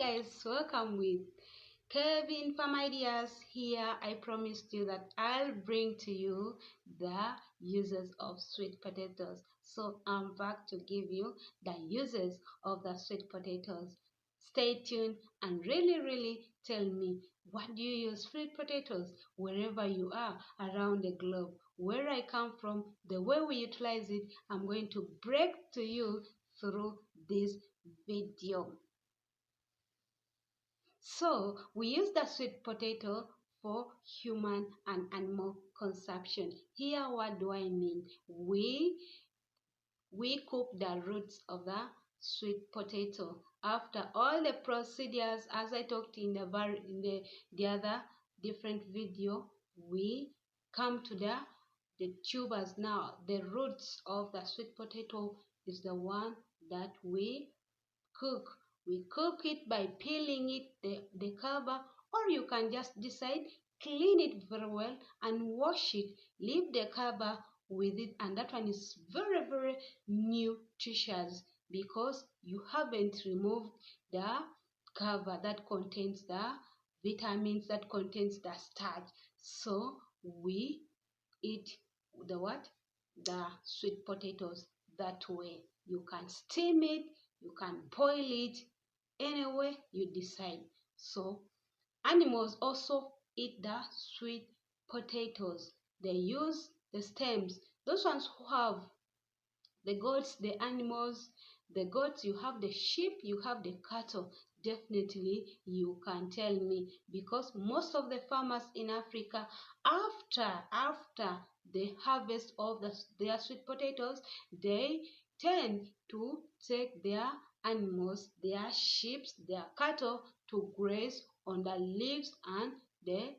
guys, welcome with Kevin Farm Ideas. Here I promised you that I'll bring to you the uses of sweet potatoes. So I'm back to give you the uses of the sweet potatoes. Stay tuned and really tell me, what do you use sweet potatoes wherever you are around the globe? Where I come from, the way we utilize it, I'm going to break to you through this video. So we use the sweet potato for human and animal consumption. Here, what do I mean? We cook the roots of the sweet potato. After all the procedures, as I talked in the other different video, we come to the tubers now. The roots of the sweet potato is the one that we cook. We cook it by peeling it, the cover, or you can just decide, clean it very well and wash it. Leave the cover with it, and that one is very nutritious because you haven't removed the cover that contains the vitamins, that contains the starch. So we eat the sweet potatoes that way. You can steam it, you can boil it, any way you decide. So animals also eat the sweet potatoes. They use the stems. Those ones who have the goats, the animals, the goats, you have the sheep, you have the cattle. Definitely you can tell me, because most of the farmers in Africa, after the harvest of their sweet potatoes, they tend to take their animals, their sheep, their cattle to graze on the leaves and the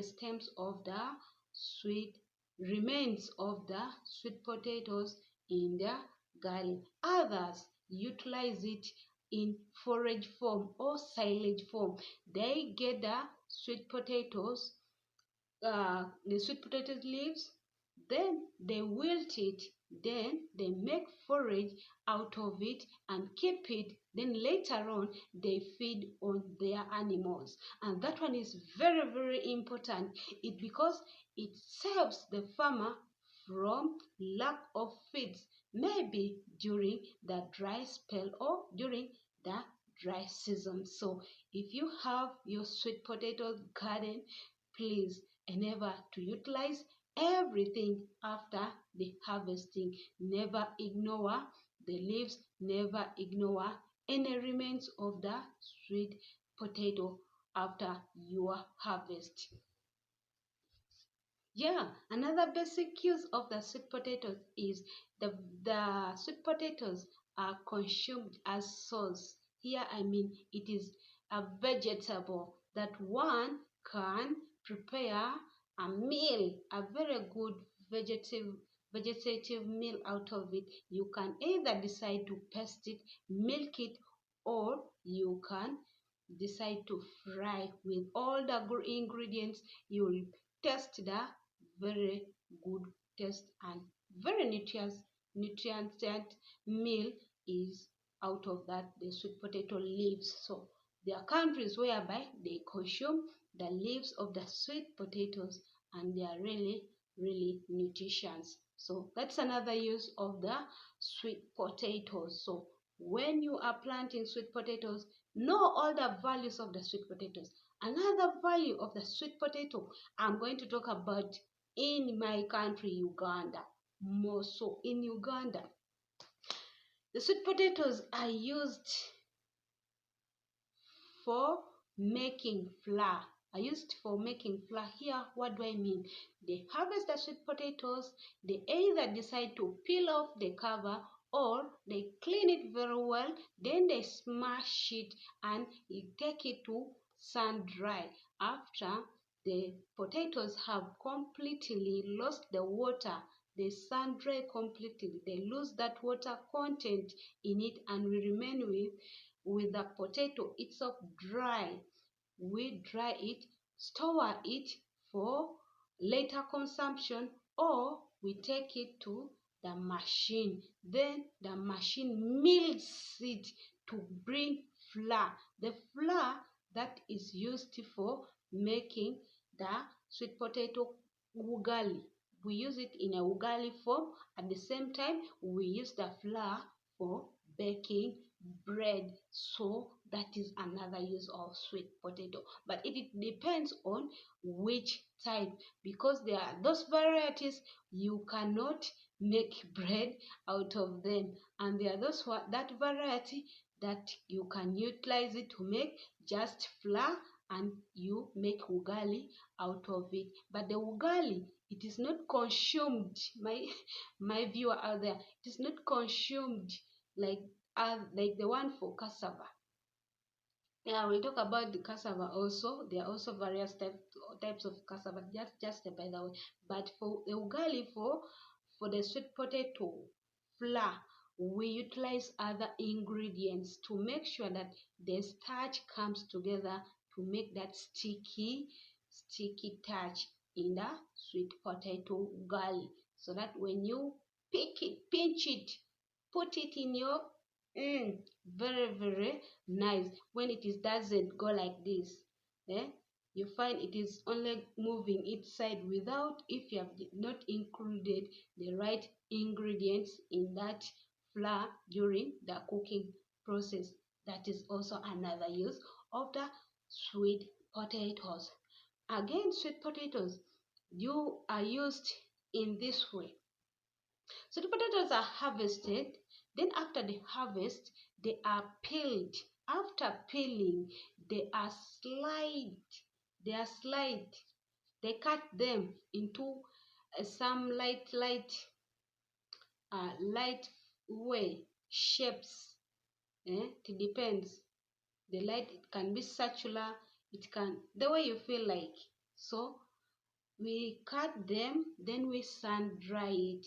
stems of the sweet remains of the sweet potatoes in the garden. Others utilize it in forage form or silage form. They get the sweet potatoes leaves, then they wilt it, then they make forage out of it and keep it. Then later on they feed on their animals, and that one is very important. Because it saves the farmer from lack of feeds, maybe during the dry spell or during the dry season. So if you have your sweet potato garden, please endeavor to utilize everything after the harvesting. Never ignore the leaves, never ignore any remains of the sweet potato after your harvest. Yeah, another basic use of the sweet potatoes is the sweet potatoes are consumed as sauce. Here I mean it is a vegetable that one can prepare a meal, a very good vegetative meal out of it. You can either decide to paste it, milk it, or you can decide to fry with all the good ingredients. You will taste the very good taste and very nutrient meal is out of that, the sweet potato leaves. So there are countries whereby they consume the leaves of the sweet potatoes, and they are really nutritious. So that's another use of the sweet potatoes. So when you are planting sweet potatoes, know all the values of the sweet potatoes. Another value of the sweet potato I'm going to talk about in my country, Uganda. More so in Uganda, the sweet potatoes are used for making flour. Here, what do I mean? They harvest the sweet potatoes, they either decide to peel off the cover, or they clean it very well, then they smash it and take it to sun dry. After the potatoes have completely lost the water, they sun dry completely, they lose that water content in it, and we remain with the potato itself dry. We dry it, store it for later consumption, or we take it to the machine. Then the machine mills it to bring flour. The flour that is used for making the sweet potato ugali. We use it in a ugali form. At the same time, we use the flour for baking bread. So that is another use of sweet potato. But it depends on which type, because there are those varieties you cannot make bread out of them, and there are those that variety that you can utilize it to make just flour, and you make ugali out of it. But the ugali, it is not consumed, my viewer out there, it is not consumed like the one for cassava. Yeah, we'll talk about the cassava also. There are also various types of cassava, just by the way. But for the ugali, for the sweet potato flour, we utilize other ingredients to make sure that the starch comes together to make that sticky touch in the sweet potato ugali, so that when you pick it, pinch it, put it in your very nice. When it doesn't go like this, eh, you find it is only moving its side without, if you have not included the right ingredients in that flour during the cooking process. That is also another use of the sweet potatoes. Again, sweet potatoes you are used in this way. So the potatoes are harvested. Then after the harvest, they are peeled. After peeling, they are slide. They are slide. They cut them into some light way shapes. It depends. The light, it can be circular. It can the way you feel like. So we cut them, then we sun dry it.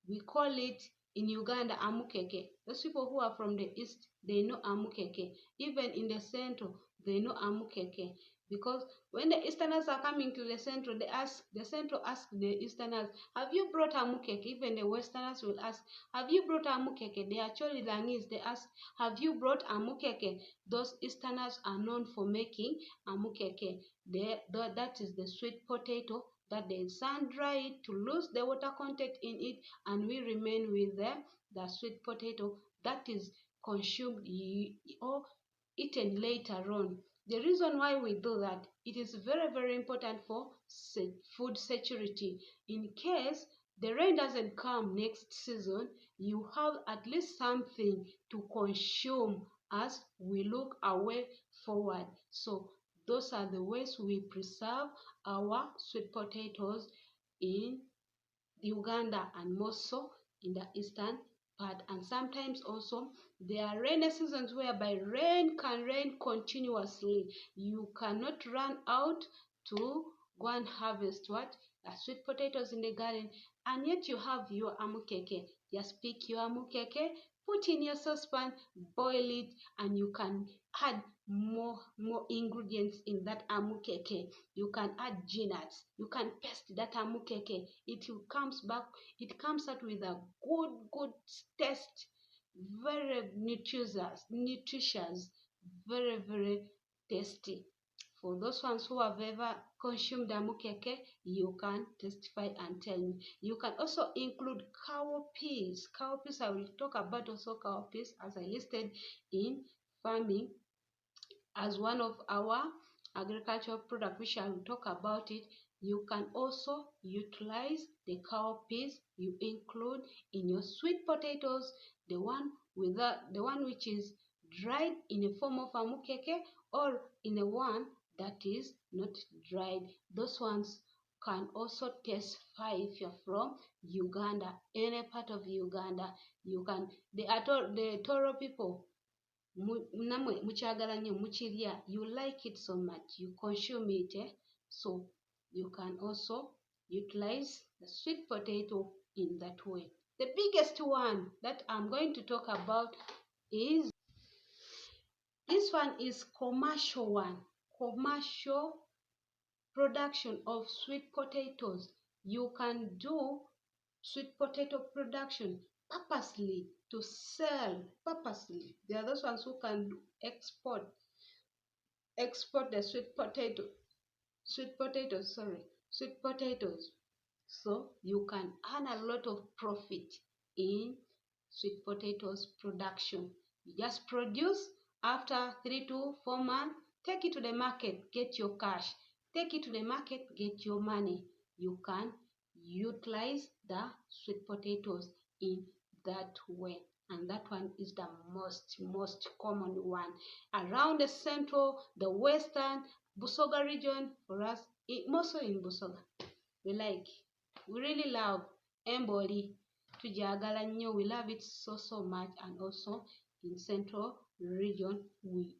We call it in Uganda amukeke. Those people who are from the east, they know amukeke. Even in the central, they know amukeke. Because when the easterners are coming to the central, the central ask the easterners, have you brought amukeke? Even the westerners will ask, have you brought amukeke? They actually Langese, they ask, have you brought amukeke? Those easterners are known for making amukeke. That is the sweet potato that they sun dry it to lose the water content in it, and we remain with the sweet potato that is consumed or eaten later on. The reason why we do that, it is very important for food security. In case the rain doesn't come next season, you have at least something to consume as we look away forward. So those are the ways we preserve our sweet potatoes in Uganda, and more so in the eastern part. And sometimes also there are rainy seasons whereby rain can rain continuously. You cannot run out to go and harvest sweet potatoes in the garden, and yet you have your amukeke. Just pick your amukeke, put in your saucepan, boil it, and you can add more ingredients in that amukeke. You can add nuts. You can paste that amukeke. It comes out with a good taste, very nutritious, very tasty. For those ones who have ever consumed amukeke, you can testify and tell me. You can also include cowpeas. Cowpeas, I will talk about also cowpeas as I listed in farming as one of our agricultural products, which I will talk about it. You can also utilize the cowpeas you include in your sweet potatoes, the one which is dried in a form of amukeke, or in a one that is not dried. Those ones can also testify. If you're from Uganda, any part of Uganda, you can. The Toro people, namwe mukyagala nnyo, mukirya, you like it so much, you consume it, so you can also utilize the sweet potato in that way. The biggest one that I'm going to talk about is this one is commercial production of sweet potatoes. You can do sweet potato production purposely to sell purposely. There are those ones who can export the sweet potatoes. So you can earn a lot of profit in sweet potatoes production. You just produce, after 3 to 4 months, take it to the market, get your cash. Take it to the market, get your money. You can utilize the sweet potatoes in that way. And that one is the most common one around the central, the western Busoga region. For us, mostly in Busoga, we like, we really love emboli, tujagala nnyo. We love it so much. And also in central region, we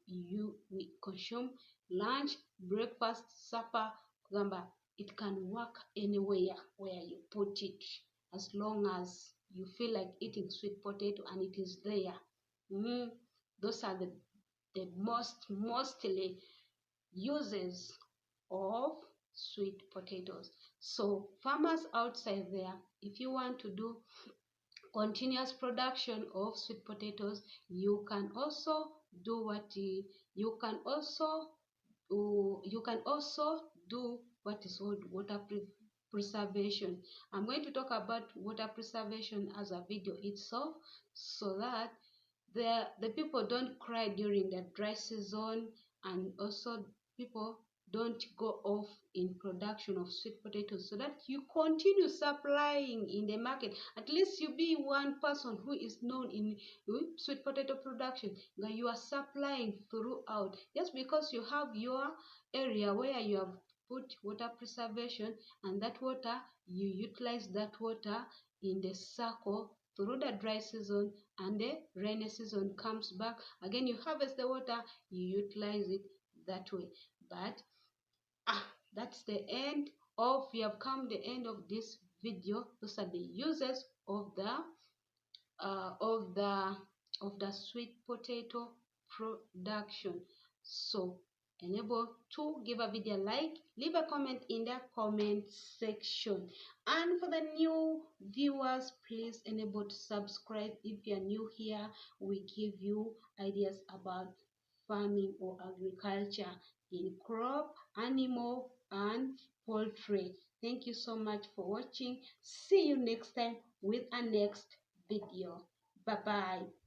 consume lunch, breakfast, supper. Kugamba, it can work anywhere where you put it, as long as you feel like eating sweet potato and it is there. Those are the mostly uses of sweet potatoes. So farmers outside there, if you want to do continuous production of sweet potatoes, you can also do you can also do what is called water preservation. I'm going to talk about water preservation as a video itself, so that the people don't cry during the dry season, and also people don't go off in production of sweet potatoes, so that you continue supplying in the market. At least you be one person who is known in sweet potato production, that you are supplying throughout. Just because you have your area where you have put water preservation, and that water, you utilize that water in the circle through the dry season, and the rainy season comes back again, you harvest the water, you utilize it that way. But that's the end of, we have come the end of this video. Those are the uses of the of the sweet potato production. So enable to give a video a like, leave a comment in the comment section, and for the new viewers, please enable to subscribe. If you are new here, we give you ideas about farming or agriculture in crop, animal, and poultry. Thank you so much for watching. See you next time with a next video. Bye bye.